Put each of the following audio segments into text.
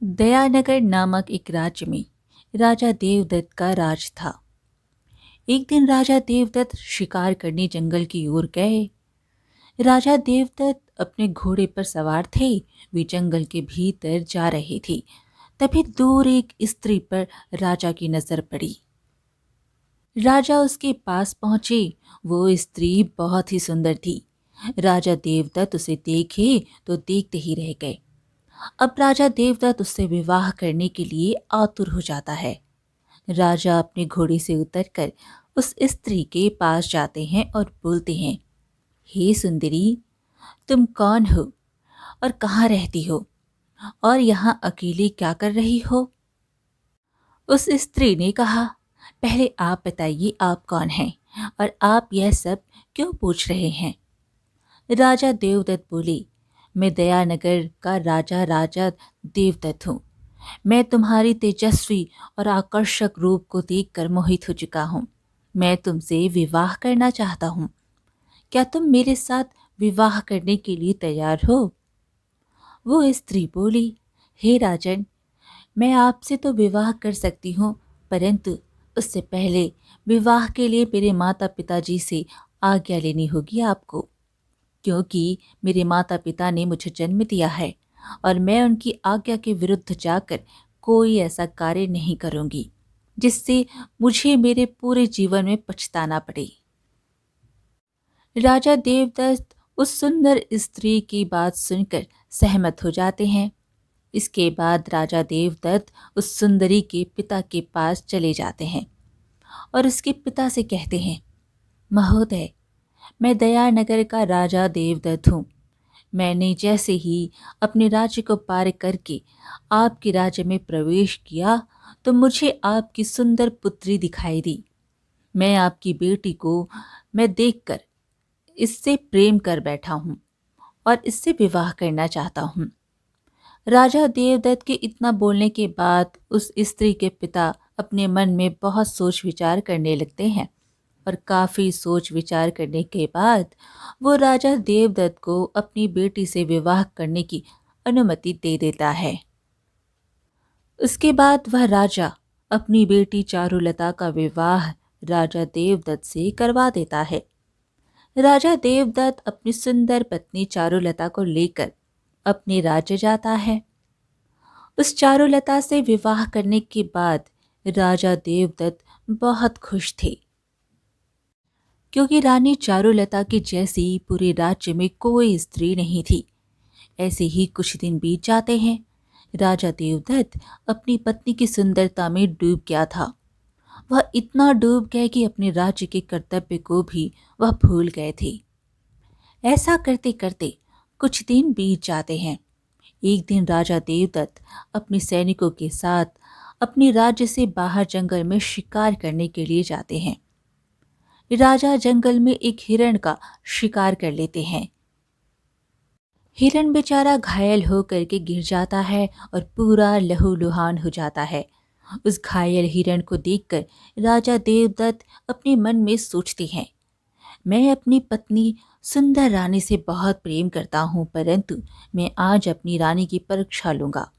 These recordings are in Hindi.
दयानगर नामक एक राज्य में राजा देवदत्त का राज था। एक दिन राजा देवदत्त शिकार करने जंगल की ओर गए। राजा देवदत्त अपने घोड़े पर सवार थे। वे जंगल के भीतर जा रहे थे। तभी दूर एक स्त्री पर राजा की नजर पड़ी। राजा उसके पास पहुंचे। वो स्त्री बहुत ही सुंदर थी। राजा देवदत्त उसे देखे तो देखते ही रह गए। अब राजा देवदत्त उससे विवाह करने के लिए आतुर हो जाता है। राजा अपने घोड़े से उतरकर उस स्त्री के पास जाते हैं और बोलते हैं, हे सुंदरी, तुम कौन हो और कहाँ रहती हो और यहाँ अकेली क्या कर रही हो? उस स्त्री ने कहा, पहले आप बताइए आप कौन हैं और आप यह सब क्यों पूछ रहे हैं? राजा देवदत्त बोले, मैं दयानगर का राजा देवदत्त हूँ। मैं तुम्हारी तेजस्वी और आकर्षक रूप को देखकर मोहित हो चुका हूँ। मैं तुमसे विवाह करना चाहता हूँ। क्या तुम मेरे साथ विवाह करने के लिए तैयार हो? वो स्त्री बोली, हे राजन, मैं आपसे तो विवाह कर सकती हूँ, परंतु उससे पहले विवाह के लिए मेरे माता पिताजी से आज्ञा लेनी होगी आपको, क्योंकि मेरे माता पिता ने मुझे जन्म दिया है और मैं उनकी आज्ञा के विरुद्ध जाकर कोई ऐसा कार्य नहीं करूंगी जिससे मुझे मेरे पूरे जीवन में पछताना पड़े। राजा देवदत्त उस सुंदर स्त्री की बात सुनकर सहमत हो जाते हैं। इसके बाद राजा देवदत्त उस सुंदरी के पिता के पास चले जाते हैं और उसके पिता से कहते हैं, महोदय, मैं दयानगर का राजा देवदत्त हूँ। मैंने जैसे ही अपने राज्य को पार करके आपके राज्य में प्रवेश किया तो मुझे आपकी सुंदर पुत्री दिखाई दी। मैं आपकी बेटी को देखकर इससे प्रेम कर बैठा हूँ और इससे विवाह करना चाहता हूँ। राजा देवदत्त के इतना बोलने के बाद उस स्त्री के पिता अपने मन में बहुत सोच विचार करने लगते हैं और काफी सोच विचार करने के बाद वो राजा देवदत्त को अपनी बेटी से विवाह करने की अनुमति दे देता है। उसके बाद वह राजा अपनी बेटी चारुलता का विवाह राजा देवदत्त से करवा देता है। राजा देवदत्त अपनी सुंदर पत्नी चारुलता को लेकर अपने राज्य जाता है। उस चारुलता से विवाह करने के बाद राजा देवदत्त बहुत खुश थे, क्योंकि रानी चारुलता की जैसी पूरे राज्य में कोई स्त्री नहीं थी। ऐसे ही कुछ दिन बीत जाते हैं। राजा देवदत्त अपनी पत्नी की सुंदरता में डूब गया था। वह इतना डूब गया कि अपने राज्य के कर्तव्य को भी वह भूल गए थे। ऐसा करते करते कुछ दिन बीत जाते हैं। एक दिन राजा देवदत्त अपने सैनिकों के साथ अपने राज्य से बाहर जंगल में शिकार करने के लिए जाते हैं। राजा जंगल में एक हिरण का शिकार कर लेते हैं। हिरण बेचारा घायल होकर के गिर जाता है और पूरा लहूलुहान हो जाता है। उस घायल हिरण को देखकर राजा देवदत्त अपने मन में सोचते हैं, मैं अपनी पत्नी सुंदर रानी से बहुत प्रेम करता हूँ, परंतु मैं आज अपनी रानी की परीक्षा लूँगा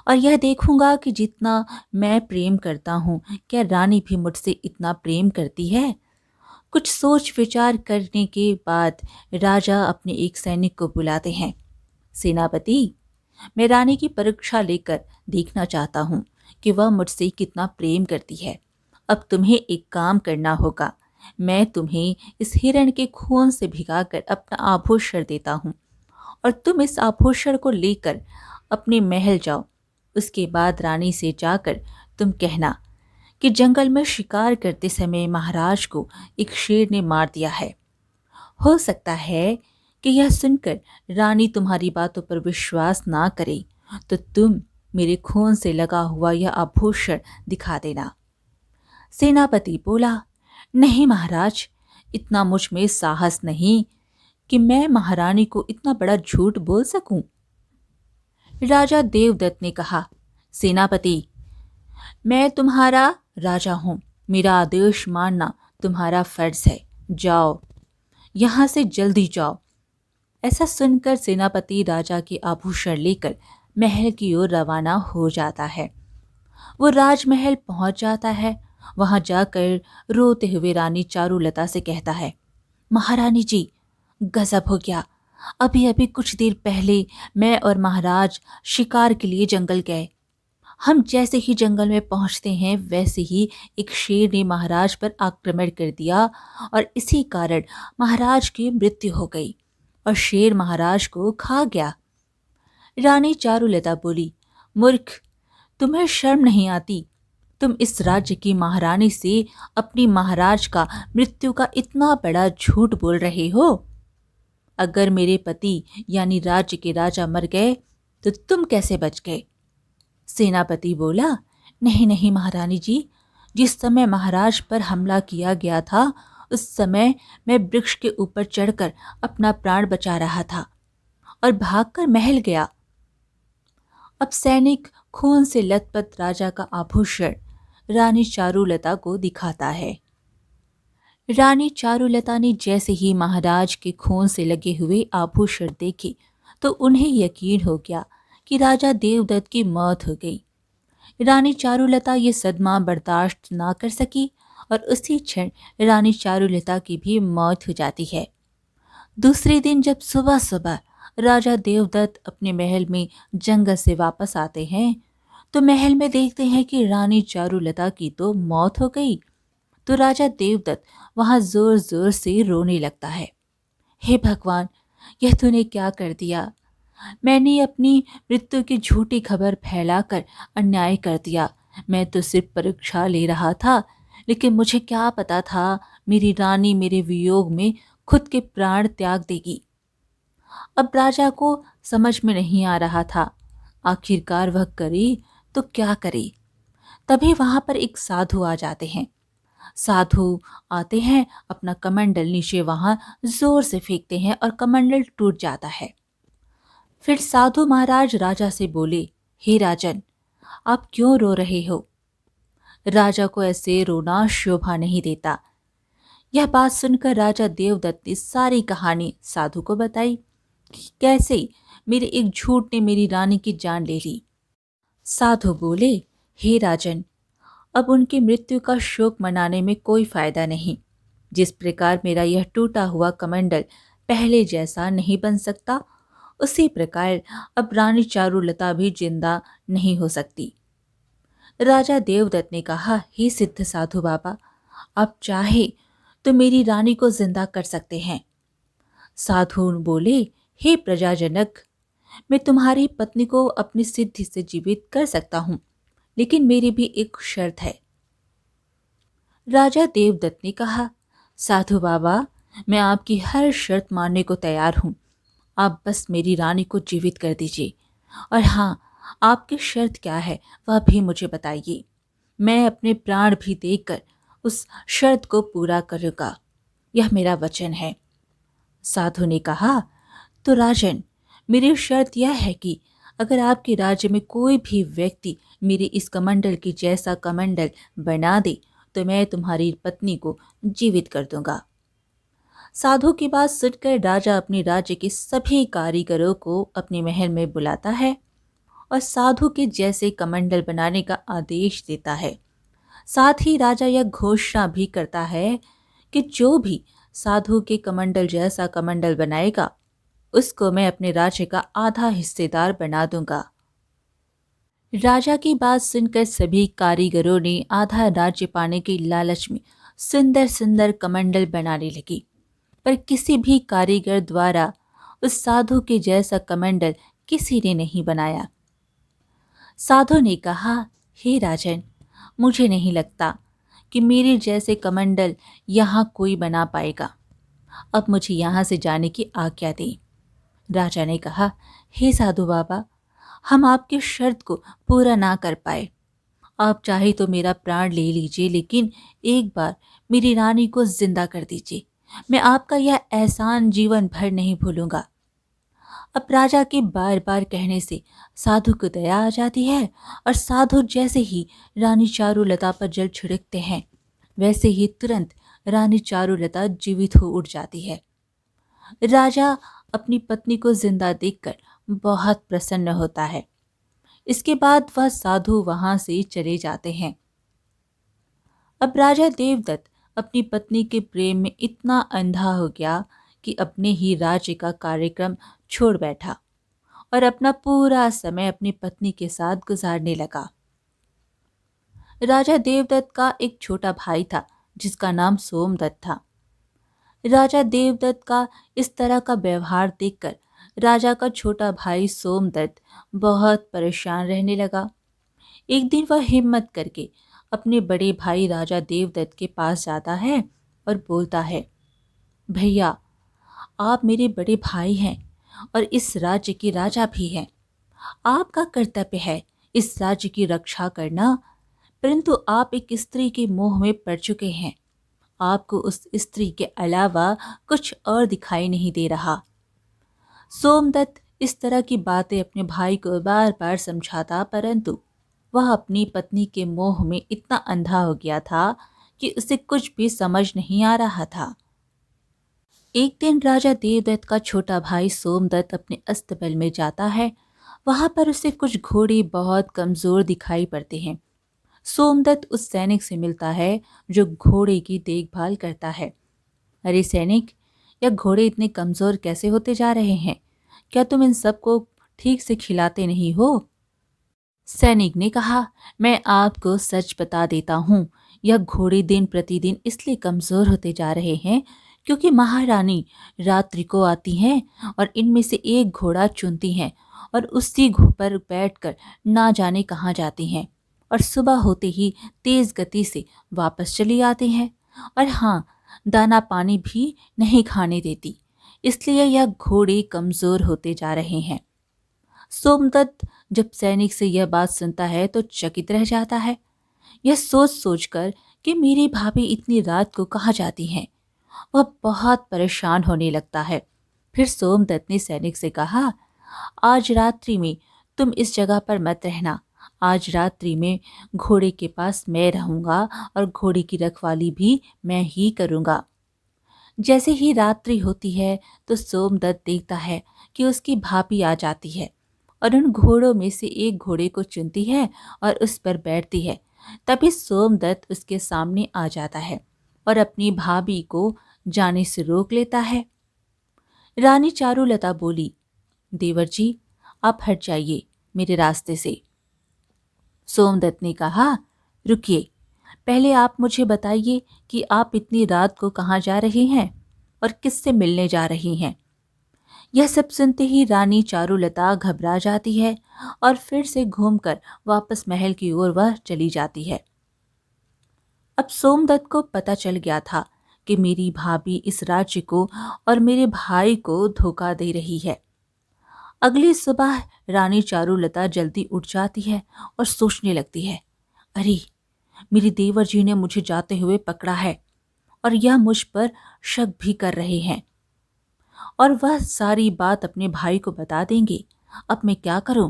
और यह देखूंगा कि जितना मैं प्रेम करता हूँ, क्या रानी भी मुझसे इतना प्रेम करती है। कुछ सोच विचार करने के बाद राजा अपने एक सैनिक को बुलाते हैं। सेनापति, मैं रानी की परीक्षा लेकर देखना चाहता हूँ कि वह मुझसे कितना प्रेम करती है। अब तुम्हें एक काम करना होगा। मैं तुम्हें इस हिरण के खून से भिगाकर अपना आभूषण देता हूँ और तुम इस आभूषण को लेकर अपने महल जाओ। उसके बाद रानी से जाकर तुम कहना कि जंगल में शिकार करते समय महाराज को एक शेर ने मार दिया है। हो सकता है कि यह सुनकर रानी तुम्हारी बातों पर विश्वास ना करे, तो तुम मेरे खून से लगा हुआ यह आभूषण दिखा देना। सेनापति बोला, नहीं महाराज, इतना मुझ में साहस नहीं कि मैं महारानी को इतना बड़ा झूठ बोल सकूं। राजा देवदत्त ने कहा, सेनापति, मैं तुम्हारा राजा हूं, मेरा आदेश मानना तुम्हारा फर्ज है। जाओ, यहां से जल्दी जाओ। ऐसा सुनकर सेनापति राजा के आभूषण लेकर महल की ओर रवाना हो जाता है। वो राजमहल पहुंच जाता है। वहां जाकर रोते हुए रानी चारुलता से कहता है, महारानी जी, गजब हो गया। अभी अभी कुछ देर पहले मैं और महाराज शिकार के लिए जंगल गए। हम जैसे ही जंगल में पहुंचते हैं वैसे ही एक शेर ने महाराज पर आक्रमण कर दिया और इसी कारण महाराज की मृत्यु हो गई और शेर महाराज को खा गया। रानी चारुलता बोली, मूर्ख, तुम्हें शर्म नहीं आती? तुम इस राज्य की महारानी से अपनी महाराज का मृत्यु का इतना बड़ा झूठ बोल रहे हो। अगर मेरे पति यानी राज्य के राजा मर गए तो तुम कैसे बच गए? सेनापति बोला, नहीं नहीं महारानी जी, जिस समय महाराज पर हमला किया गया था उस समय मैं वृक्ष के ऊपर चढ़कर अपना प्राण बचा रहा था और भागकर महल गया। अब सैनिक खून से लथपथ राजा का आभूषण रानी चारुलता को दिखाता है। रानी चारुलता ने जैसे ही महाराज के खून से लगे हुए आभूषण देखे तो उन्हें यकीन हो गया कि राजा देवदत्त की मौत हो गई। रानी चारुलता ये सदमा बर्दाश्त ना कर सकी और उसी क्षण रानी चारुलता की भी मौत हो जाती है। दूसरे दिन जब सुबह सुबह राजा देवदत्त अपने महल में जंगल से वापस आते हैं तो महल में देखते हैं कि रानी चारुलता की तो मौत हो गई। तो राजा देवदत्त वहां जोर जोर से रोने लगता है। हे भगवान, यह तूने क्या कर दिया? मैंने अपनी मृत्यु की झूठी खबर फैलाकर अन्याय कर दिया। मैं तो सिर्फ परीक्षा ले रहा था, लेकिन मुझे क्या पता था मेरी रानी मेरे वियोग में खुद के प्राण त्याग देगी। अब राजा को समझ में नहीं आ रहा था आखिरकार वह करे तो क्या करे। तभी वहां पर एक साधु आ जाते हैं। साधु आते हैं, अपना कमंडल नीचे वहां जोर से फेंकते हैं और कमंडल टूट जाता है। फिर साधु महाराज राजा से बोले, हे राजन, आप क्यों रो रहे हो? राजा को ऐसे रोना शोभा नहीं देता। यह बात सुनकर राजा देवदत्त ने सारी कहानी साधु को बताई कि कैसे मेरे एक झूठ ने मेरी रानी की जान ले ली। साधु बोले, हे राजन, अब उनकी मृत्यु का शोक मनाने में कोई फायदा नहीं। जिस प्रकार मेरा यह टूटा हुआ कमंडल पहले जैसा नहीं बन सकता, उसी प्रकार अब रानी चारुलता भी जिंदा नहीं हो सकती। राजा देवदत्त ने कहा, हे सिद्ध साधु बाबा, आप चाहे तो मेरी रानी को जिंदा कर सकते हैं। साधु बोले, हे प्रजाजनक, मैं तुम्हारी पत्नी को अपनी सिद्धि से जीवित कर सकता हूं, लेकिन मेरी भी एक शर्त है। राजा देवदत्त ने कहा, साधु बाबा, मैं आपकी हर शर्त मानने को तैयार हूं। आप बस मेरी रानी को जीवित कर दीजिए। और हाँ, आपकी शर्त क्या है वह भी मुझे बताइए। मैं अपने प्राण भी देकर उस शर्त को पूरा करूँगा। यह मेरा वचन है। साधु ने कहा, तो राजन, मेरी शर्त यह है कि अगर आपके राज्य में कोई भी व्यक्ति मेरे इस कमंडल की जैसा कमंडल बना दे तो मैं तुम्हारी पत्नी को जीवित कर दूंगा। साधु की बात सुनकर राजा अपने राज्य के सभी कारीगरों को अपने महल में बुलाता है और साधु के जैसे कमंडल बनाने का आदेश देता है। साथ ही राजा यह घोषणा भी करता है कि जो भी साधु के कमंडल जैसा कमंडल बनाएगा उसको मैं अपने राज्य का आधा हिस्सेदार बना दूंगा। राजा की बात सुनकर सभी कारीगरों ने आधा राज्य पाने के लालच में सुंदर सुंदर कमंडल बनाने लगी, पर किसी भी कारीगर द्वारा उस साधु के जैसा कमंडल किसी ने नहीं बनाया। साधु ने कहा, हे राजन, मुझे नहीं लगता कि मेरे जैसे कमंडल यहाँ कोई बना पाएगा। अब मुझे यहाँ से जाने की आज्ञा दें। राजा ने कहा, हे साधु बाबा, हम आपकी शर्त को पूरा ना कर पाए। आप चाहे तो मेरा प्राण ले लीजिए, लेकिन एक बार मेरी रानी को जिंदा कर दीजिए। मैं आपका यह एहसान जीवन भर नहीं भूलूंगा। अब राजा के बार बार कहने से साधु को दया आ जाती है और साधु जैसे ही रानी चारुलता पर जल छिड़कते हैं वैसे ही तुरंत रानी चारुलता जीवित हो उठ जाती है। राजा अपनी पत्नी को जिंदा देखकर बहुत प्रसन्न होता है इसके बाद वह साधु वहां से चले जाते हैं। अब राजा देवदत्त अपनी पत्नी के प्रेम में इतना अंधा हो गया कि अपने ही राज्य का कार्यक्रम छोड़ बैठा और अपना पूरा समय अपनी पत्नी के साथ गुजारने लगा। राजा देवदत्त का एक छोटा भाई था जिसका नाम सोमदत्त था। राजा देवदत्त का इस तरह का व्यवहार देखकर राजा का छोटा भाई सोमदत्त बहुत परेशान रहने लगा। एक दिन वह हिम्मत करके अपने बड़े भाई राजा देवदत्त के पास जाता है और बोलता है, भैया, आप मेरे बड़े भाई हैं और इस राज्य के राजा भी हैं। आपका कर्तव्य है इस राज्य की रक्षा करना, परंतु आप एक स्त्री के मोह में पड़ चुके हैं। आपको उस स्त्री के अलावा कुछ और दिखाई नहीं दे रहा। सोमदत्त इस तरह की बातें अपने भाई को बार बार समझाता, परंतु वह अपनी पत्नी के मोह में इतना अंधा हो गया था कि उसे कुछ भी समझ नहीं आ रहा था। एक दिन राजा देवदत्त का छोटा भाई सोमदत्त अपने अस्तबल में जाता है। वहां पर उसे कुछ घोड़े बहुत कमजोर दिखाई पड़ते हैं। सोमदत्त उस सैनिक से मिलता है जो घोड़े की देखभाल करता है। अरे सैनिक, यह घोड़े इतने कमजोर कैसे होते जा रहे हैं? क्या तुम इन सबको ठीक से खिलाते नहीं हो? सैनिक ने कहा, मैं आपको सच बता देता हूँ, यह घोड़े दिन प्रतिदिन इसलिए कमजोर होते जा रहे हैं क्योंकि महारानी रात्रि को आती हैं और इनमें से एक घोड़ा चुनती हैं और उसी पर बैठकर ना जाने कहाँ जाती हैं और सुबह होते ही तेज गति से वापस चली आती हैं। और हाँ, दाना पानी भी नहीं खाने देती, इसलिए यह घोड़े कमजोर होते जा रहे हैं। सोमदत्त जब सैनिक से यह बात सुनता है तो चकित रह जाता है। यह सोच सोचकर कि मेरी भाभी इतनी रात को कहाँ जाती हैं, वह बहुत परेशान होने लगता है। फिर सोमदत्त ने सैनिक से कहा, आज रात्रि में तुम इस जगह पर मत रहना। आज रात्रि में घोड़े के पास मैं रहूंगा और घोड़े की रखवाली भी मैं ही करूंगा। जैसे ही रात्रि होती है तो सोमदत्त देखता है कि उसकी भाभी आ जाती है और उन घोड़ों में से एक घोड़े को चुनती है और उस पर बैठती है। तभी सोमदत्त उसके सामने आ जाता है और अपनी भाभी को जाने से रोक लेता है। रानी चारुलता बोली, देवर जी, आप हट जाइए मेरे रास्ते से। सोमदत्त ने कहा, रुकिए, पहले आप मुझे बताइए कि आप इतनी रात को कहाँ जा रही हैं और किससे मिलने जा रही हैं। यह सब सुनते ही रानी चारुलता घबरा जाती है और फिर से घूमकर वापस महल की ओर वह चली जाती है। अब सोमदत्त को पता चल गया था कि मेरी भाभी इस राज्य को और मेरे भाई को धोखा दे रही है। अगली सुबह रानी चारुलता जल्दी उठ जाती है और सोचने लगती है, अरे, मेरी देवर जी ने मुझे जाते हुए पकड़ा है और यह मुझ पर शक भी कर रहे हैं और वह सारी बात अपने भाई को बता देंगे। अब मैं क्या करूं?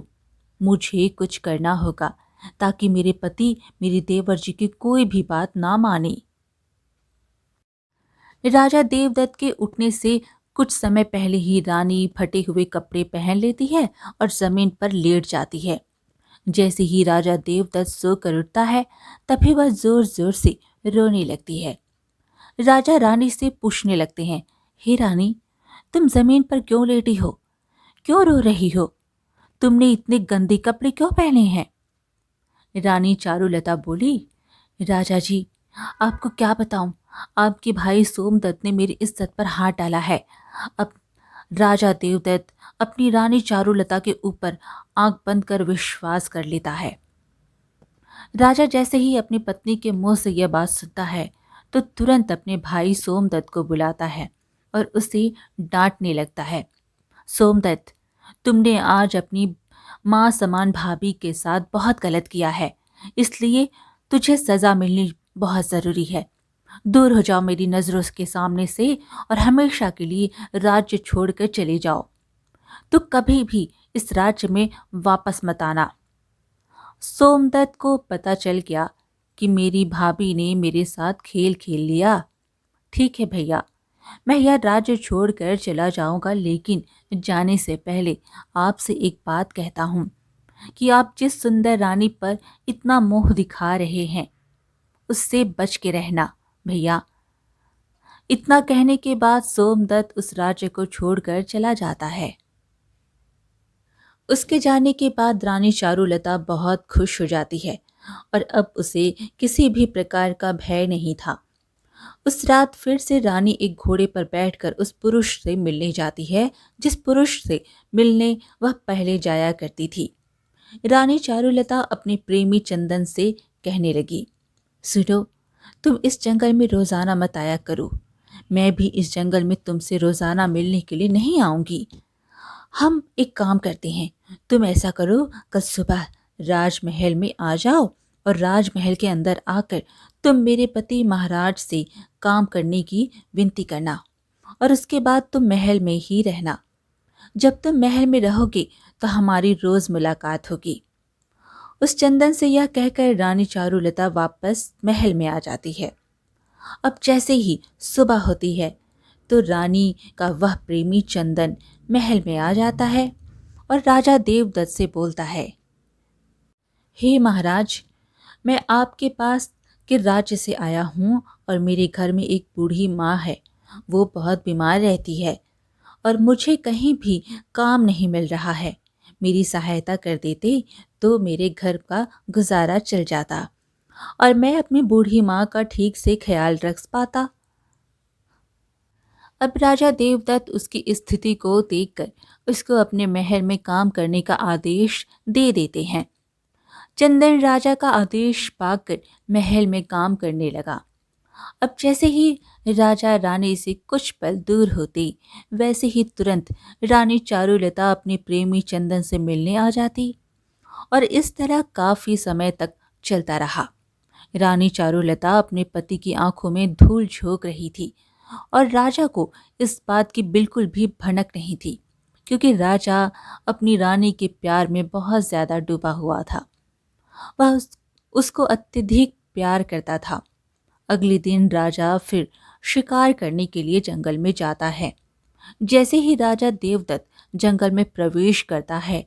मुझे कुछ करना होगा ताकि मेरे पति मेरी देवर जी की कोई भी बात ना माने। राजा देवदत्त के उठने से कुछ समय पहले ही रानी फटे हुए कपड़े पहन लेती है और जमीन पर लेट जाती है। जैसे ही राजा देवदत्त सोकर उठता है तभी वह जोर जोर से रोने लगती है। राजा रानी से पूछने लगते हैं, हे रानी, तुम जमीन पर क्यों लेटी हो? क्यों रो रही हो? तुमने इतने गंदे कपड़े क्यों पहने हैं? रानी चारुलता बोली, राजा जी, आपको क्या बताऊं, आपके भाई सोमदत्त ने मेरी इज्जत पर हाथ डाला है। अब राजा देवदत्त अपनी रानी चारुलता के ऊपर आंख बंद कर विश्वास कर लेता है। राजा जैसे ही अपनी पत्नी के मुंह से यह बात सुनता है तो तुरंत अपने भाई सोमदत्त को बुलाता है और उसे डांटने लगता है। सोमदत्त, तुमने आज अपनी माँ समान भाभी के साथ बहुत गलत किया है, इसलिए तुझे सजा मिलनी बहुत ज़रूरी है। दूर हो जाओ मेरी नज़रों के सामने से और हमेशा के लिए राज्य छोड़कर चले जाओ। तो कभी भी इस राज्य में वापस मत आना। सोमदत्त को पता चल गया कि मेरी भाभी ने मेरे साथ खेल खेल लिया। ठीक है भैया, मैं यह राज्य छोड़कर चला जाऊंगा, लेकिन जाने से पहले आपसे एक बात कहता हूँ। कि आप जिस सुंदर रानी पर इतना मोह दिखा रहे हैं उससे बच के रहना भैया। इतना कहने के बाद सोमदत्त उस राज्य को छोड़कर चला जाता है। उसके जाने के बाद रानी चारुलता बहुत खुश हो जाती है और अब उसे किसी भी प्रकार का भय नहीं था। उस रात फिर से रानी एक घोड़े पर बैठकर उस पुरुष से मिलने जाती है जिस पुरुष से मिलने वह पहले जाया करती थी। रानी चारुलता अपने प्रेमी चंदन से कहने लगी, सुनो, तुम इस जंगल में रोजाना मत आया करो। मैं भी इस जंगल में तुमसे रोजाना मिलने के लिए नहीं आऊंगी। हम एक काम करते हैं, तुम ऐसा करो, कल सुबह राजमहल में आ जाओ और राजमहल के अंदर आकर तुम मेरे पति महाराज से काम करने की विनती करना और उसके बाद तुम महल में ही रहना। जब तुम महल में रहोगे तो हमारी रोज मुलाकात होगी। उस चंदन से यह कहकर रानी चारुलता वापस महल में आ जाती है। अब जैसे ही सुबह होती है तो रानी का वह प्रेमी चंदन महल में आ जाता है और राजा देवदत्त से बोलता है, हे महाराज, मैं आपके पास के राज्य से आया हूँ और मेरे घर में एक बूढ़ी माँ है। वो बहुत बीमार रहती है और मुझे कहीं भी काम नहीं मिल रहा है। मेरी सहायता कर देते तो मेरे घर का गुजारा चल जाता और मैं अपनी बूढ़ी माँ का ठीक से ख्याल रख पाता। अब राजा देवदत्त उसकी स्थिति को देखकर उसको अपने महल में काम करने का आदेश दे देते हैं। चंदन राजा का आदेश पाकर महल में काम करने लगा। अब जैसे ही राजा रानी से कुछ पल दूर होते वैसे ही तुरंत रानी चारुलता अपने प्रेमी चंदन से मिलने आ जाती और इस तरह काफी समय तक चलता रहा। रानी चारुलता अपने पति की आंखों में धूल झोंक रही थी और राजा को इस बात की बिल्कुल भी भनक नहीं थी क्योंकि राजा अपनी रानी के प्यार में बहुत ज्यादा डूबा हुआ था। वह उसको अत्यधिक प्यार करता था। अगले दिन राजा फिर शिकार करने के लिए जंगल में जाता है। जैसे ही राजा देवदत्त जंगल में प्रवेश करता है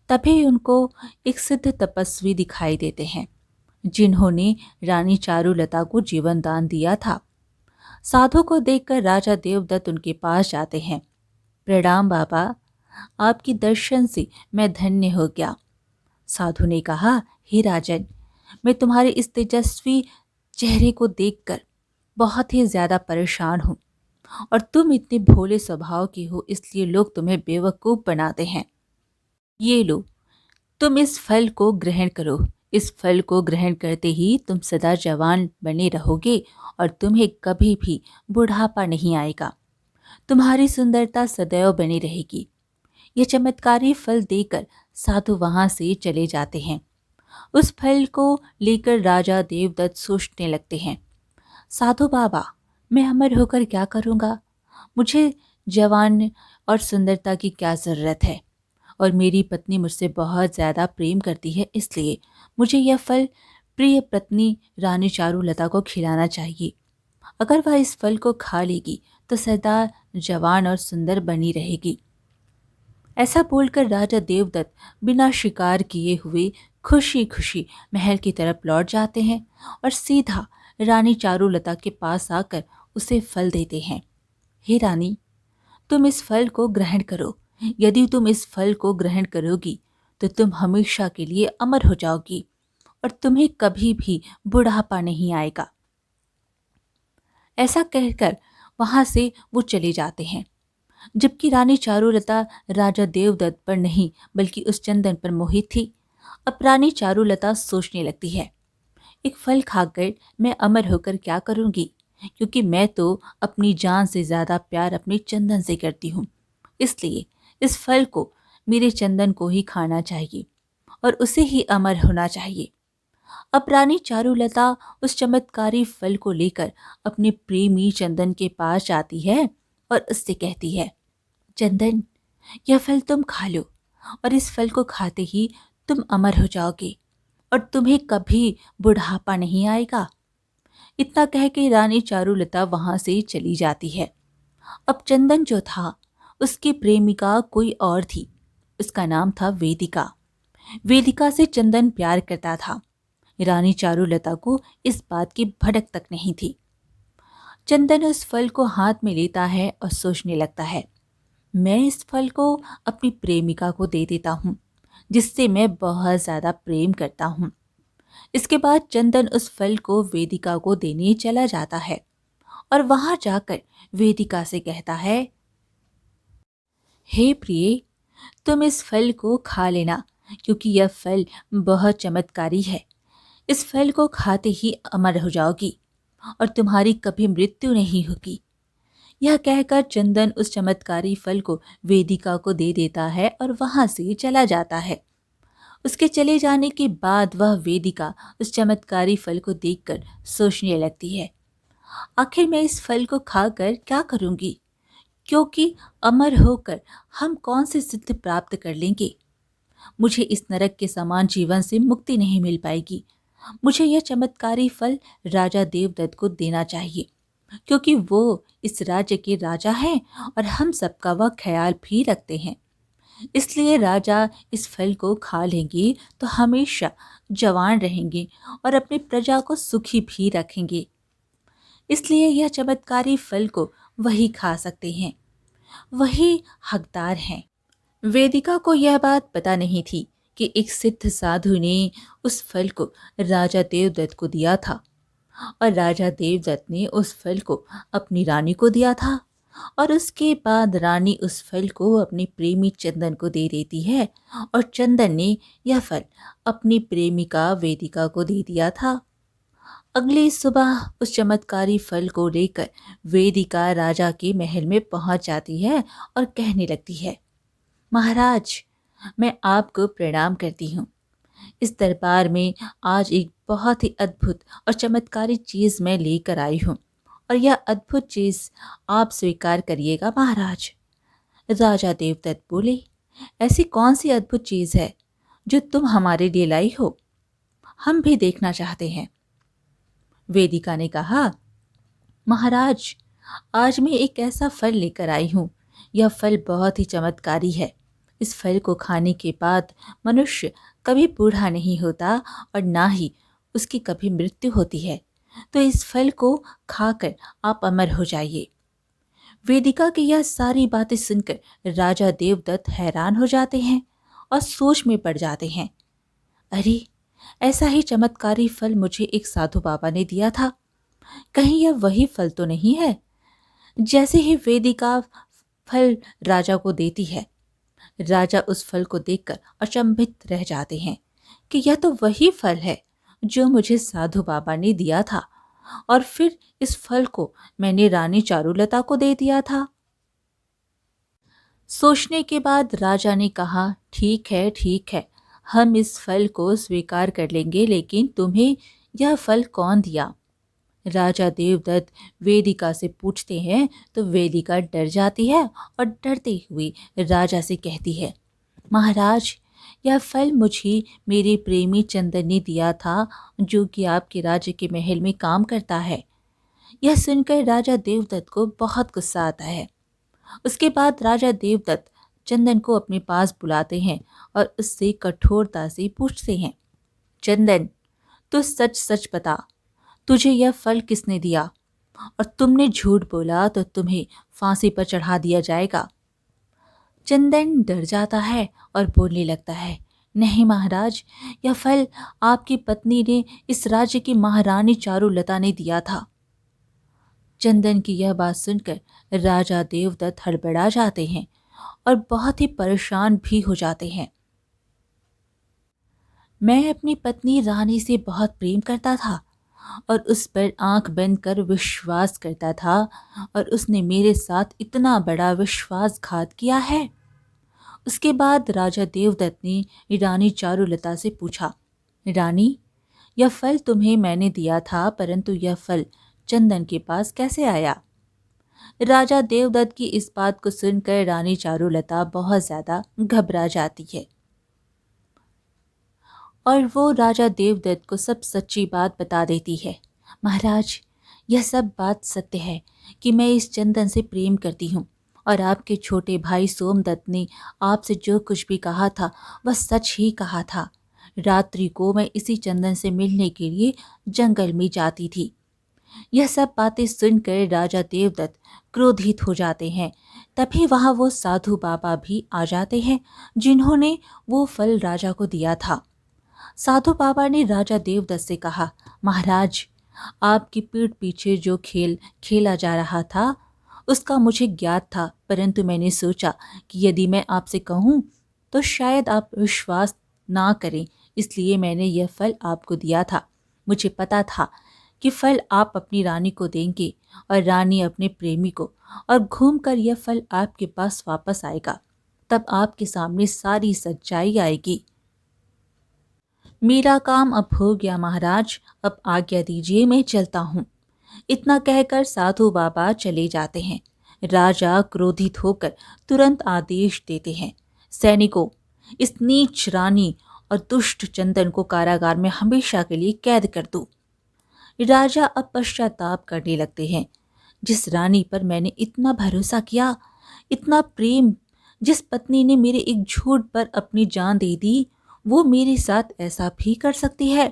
तभी उनको एक सिद्ध तपस्वी दिखाई देते हैं जिन्होंने रानी चारुलता को जीवन दान दिया था। साधु को देखकर राजा देवदत्त उनके पास जाते हैं। प्रणाम बाबा, आपकी दर्शन से मैं धन्य हो गया। साधु ने कहा, हे राजन, मैं तुम्हारे इस तेजस्वी चेहरे को देखकर बहुत ही ज्यादा परेशान हूँ और तुम इतने भोले स्वभाव के हो इसलिए लोग तुम्हें बेवकूफ बनाते हैं। ये लो, तुम इस फल को ग्रहण करो। इस फल को ग्रहण करते ही तुम सदा जवान बने रहोगे और तुम्हें कभी भी बुढ़ापा नहीं आएगा। तुम्हारी सुंदरता सदैव बनी रहेगी। यह चमत्कारी फल देकर साधु वहां से चले जाते हैं। उस फल को लेकर राजा देवदत्त सोचने लगते हैं, साधु बाबा, मैं अमर होकर क्या करूँगा? मुझे जवान और सुंदरता की क्या ज़रूरत है? और मेरी पत्नी मुझसे बहुत ज़्यादा प्रेम करती है, इसलिए मुझे यह फल प्रिय पत्नी रानी चारुलता को खिलाना चाहिए। अगर वह इस फल को खा लेगी तो सदा जवान और सुंदर बनी रहेगी। ऐसा बोलकर राजा देवदत्त बिना शिकार किए हुए खुशी खुशी महल की तरफ लौट जाते हैं और सीधा रानी चारुलता के पास आकर उसे फल देते हैं। हे रानी, तुम इस फल को ग्रहण करो। यदि तुम इस फल को ग्रहण करोगी तो तुम हमेशा के लिए अमर हो जाओगी और तुम्हें कभी भी बुढ़ापा नहीं आएगा। ऐसा कहकर वहां से वो चले जाते हैं। जबकि रानी चारुलता राजा देवदत्त पर नहीं बल्कि उस चंदन पर मोहित थी। अब रानी चारुलता सोचने लगती है, एक फल खाकर मैं अमर होकर क्या करूंगी, क्योंकि मैं तो अपनी जान से ज्यादा प्यार अपने चंदन से करती हूँ। इसलिए इस फल को, मेरे चंदन को ही खाना चाहिए और उसे ही अमर होना चाहिए। अब रानी चारुलता उस चमत्कारी फल को लेकर अपने प्रेमी चंदन के पास जाती है और उससे कहती है, चंदन, यह फल तुम खा लो और इस फल को खाते ही तुम अमर हो जाओगे और तुम्हें कभी बुढ़ापा नहीं आएगा। इतना कह के रानी चारुलता वहां से चली जाती है। अब चंदन जो था उसकी प्रेमिका कोई और थी। उसका नाम था वेदिका। वेदिका से चंदन प्यार करता था। रानी चारुलता को इस बात की भड़क तक नहीं थी। चंदन उस फल को हाथ में लेता है और सोचने लगता है, मैं इस फल को अपनी प्रेमिका को दे देता हूँ, जिससे मैं बहुत ज्यादा प्रेम करता हूँ। इसके बाद चंदन उस फल को वेदिका को देने चला जाता है और वहां जाकर वेदिका से कहता है, हे प्रिय, तुम इस फल को खा लेना, क्योंकि यह फल बहुत चमत्कारी है। इस फल को खाते ही अमर हो जाओगी और तुम्हारी कभी मृत्यु नहीं होगी। यह कहकर चंदन उस चमत्कारी फल को वेदिका को दे देता है और वहां से चला जाता है। उसके चले जाने के बाद वह वेदिका उस चमत्कारी फल को देखकर सोचने लगती है, आखिर मैं इस फल को खाकर क्या करूंगी, क्योंकि अमर होकर हम कौन सी सिद्धि प्राप्त कर लेंगे। मुझे इस नरक के समान जीवन से मुक्ति नहीं मिल पाएगी। मुझे यह चमत्कारी फल राजा देवदत्त को देना चाहिए, क्योंकि वो इस राज्य के राजा हैं और हम सबका वह ख्याल भी रखते हैं। इसलिए राजा इस फल को खा लेंगे तो हमेशा जवान रहेंगे और अपनी प्रजा को सुखी भी रखेंगे। इसलिए यह चमत्कारी फल को वही खा सकते हैं, वही हकदार हैं। वेदिका को यह बात पता नहीं थी कि एक सिद्ध साधु ने उस फल को राजा देवदत्त को दिया था और राजा देवदत्त ने उस फल को अपनी रानी को दिया था और उसके बाद रानी उस फल को अपनी प्रेमी चंदन को दे देती है और चंदन ने यह फल अपनी प्रेमिका वेदिका को दे दिया था। अगली सुबह उस चमत्कारी फल को लेकर वेदिका राजा के महल में पहुंच जाती है और कहने लगती है, महाराज, मैं आपको प्रणाम करती हूँ। इस दरबार में आज एक बहुत ही अद्भुत और चमत्कारी चीज मैं लेकर आई हूँ और यह अद्भुत चीज आप स्वीकार करिएगा महाराज। राजा देवदत्त बोले, ऐसी कौन सी अद्भुत चीज है जो तुम हमारे लिए लाई हो? हम भी देखना चाहते हैं। वेदिका ने कहा, महाराज, आज मैं एक ऐसा फल लेकर आई हूँ। यह फल बहुत ही चमत्कारी है। इस फल को खाने के बाद मनुष्य कभी बूढ़ा नहीं होता और ना ही उसकी कभी मृत्यु होती है। तो इस फल को खाकर आप अमर हो जाइए। वेदिका की यह सारी बातें सुनकर राजा देवदत्त हैरान हो जाते हैं और सोच में पड़ जाते हैं। अरे, ऐसा ही चमत्कारी फल मुझे एक साधु बाबा ने दिया था। कहीं यह वही फल तो नहीं है? जैसे ही वेदिका फल राजा को देती है, राजा उस फल को देखकर अचंभित रह जाते हैं कि यह तो वही फल है जो मुझे साधु बाबा ने दिया था और फिर इस फल को मैंने रानी चारुलता को दे दिया था। सोचने के बाद राजा ने कहा, ठीक है ठीक है, हम इस फल को स्वीकार कर लेंगे, लेकिन तुम्हें यह फल कौन दिया? राजा देवदत्त वेदिका से पूछते हैं तो वेदिका डर जाती है और डरते हुए राजा से कहती है, महाराज, यह फल मुझे मेरे प्रेमी चंदन ने दिया था, जो कि आपके राज्य के महल में काम करता है। यह सुनकर राजा देवदत्त को बहुत गुस्सा आता है। उसके बाद राजा देवदत्त चंदन को अपने पास बुलाते हैं और उससे कठोरता से पूछते हैं, चंदन, तू सच सच बता, तुझे यह फल किसने दिया? और तुमने झूठ बोला तो तुम्हें फांसी पर चढ़ा दिया जाएगा। चंदन डर जाता है और बोलने लगता है, नहीं महाराज, यह फल आपकी पत्नी ने इस राज्य की महारानी चारुलता ने दिया था। चंदन की यह बात सुनकर राजा देवदत्त हड़बड़ा जाते हैं और बहुत ही परेशान भी हो जाते हैं। मैं अपनी पत्नी रानी से बहुत प्रेम करता था और उस पर आंख बंद कर विश्वास करता था और उसने मेरे साथ इतना बड़ा विश्वासघात किया है। उसके बाद राजा देवदत्त ने रानी चारुलता से पूछा, रानी, यह फल तुम्हें मैंने दिया था, परंतु यह फल चंदन के पास कैसे आया? राजा देवदत्त की इस बात को सुनकर रानी चारुलता बहुत ज्यादा घबरा जाती है और वो राजा देवदत्त को सब सच्ची बात बता देती है। महाराज, यह सब बात सत्य है कि मैं इस चंदन से प्रेम करती हूँ और आपके छोटे भाई सोमदत्त ने आपसे जो कुछ भी कहा था वह सच ही कहा था। रात्रि को मैं इसी चंदन से मिलने के लिए जंगल में जाती थी। यह सब बातें सुनकर राजा देवदत्त क्रोधित हो जाते हैं। तभी वहां वो साधु बाबा भी आ जाते हैं जिन्होंने वो फल राजा को दिया था। साधु बाबा ने राजा देवदत्त से कहा, महाराज, आपकी पीठ पीछे जो खेल खेला जा रहा था उसका मुझे ज्ञात था, परंतु मैंने सोचा कि यदि मैं आपसे कहूं तो शायद आप विश्वास ना करें, इसलिए मैंने यह फल आपको दिया था। मुझे पता था कि फल आप अपनी रानी को देंगे और रानी अपने प्रेमी को, और घूमकर यह फल आपके पास वापस आएगा। तब आपके सामने सारी सच्चाई आएगी। मेरा काम अब हो गया महाराज, अब आज्ञा दीजिए, मैं चलता हूँ। इतना कहकर साधु बाबा चले जाते हैं। राजा क्रोधित होकर तुरंत आदेश देते हैं, सैनिकों, इस नीच रानी और दुष्ट चंदन को कारागार में हमेशा के लिए कैद कर दो। राजा अब पश्चाताप करने लगते हैं। जिस रानी पर मैंने इतना भरोसा किया, इतना प्रेम, जिस पत्नी ने मेरे एक झूठ पर अपनी जान दे दी, वो मेरे साथ ऐसा भी कर सकती है।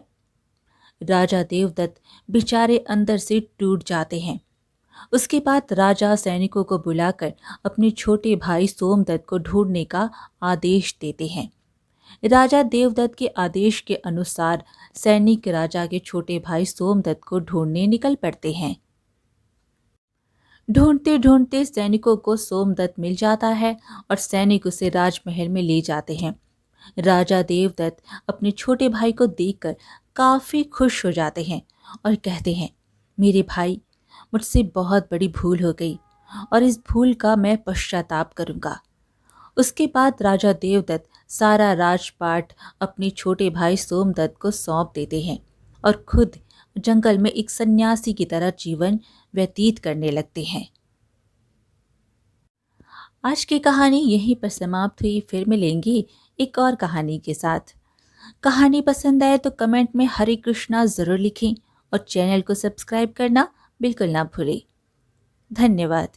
राजा देवदत्त बेचारे अंदर से टूट जाते हैं। उसके बाद राजा सैनिकों को बुलाकर अपने छोटे भाई सोमदत्त को ढूंढने का आदेश देते हैं। राजा देवदत्त के आदेश के अनुसार सैनिक राजा के छोटे भाई सोमदत्त को ढूंढने निकल पड़ते हैं। ढूंढते ढूंढते सैनिकों को सोमदत्त मिल जाता है और सैनिक उसे राजमहल में ले जाते हैं। राजा देवदत्त अपने छोटे भाई को देखकर काफी खुश हो जाते हैं और कहते हैं, मेरे भाई, मुझसे बहुत बड़ी भूल हो गई और इस भूल का मैं पश्चाताप करूंगा। उसके बाद राजा देवदत्त सारा राजपाट अपने छोटे भाई सोमदत्त को सौंप देते हैं और खुद जंगल में एक सन्यासी की तरह जीवन व्यतीत करने लगते हैं। आज की कहानी यहीं पर समाप्त हुई। फिर मिलेंगे एक और कहानी के साथ। कहानी पसंद आए तो कमेंट में हरे कृष्णा जरूर लिखें और चैनल को सब्सक्राइब करना बिल्कुल ना भूलें। धन्यवाद।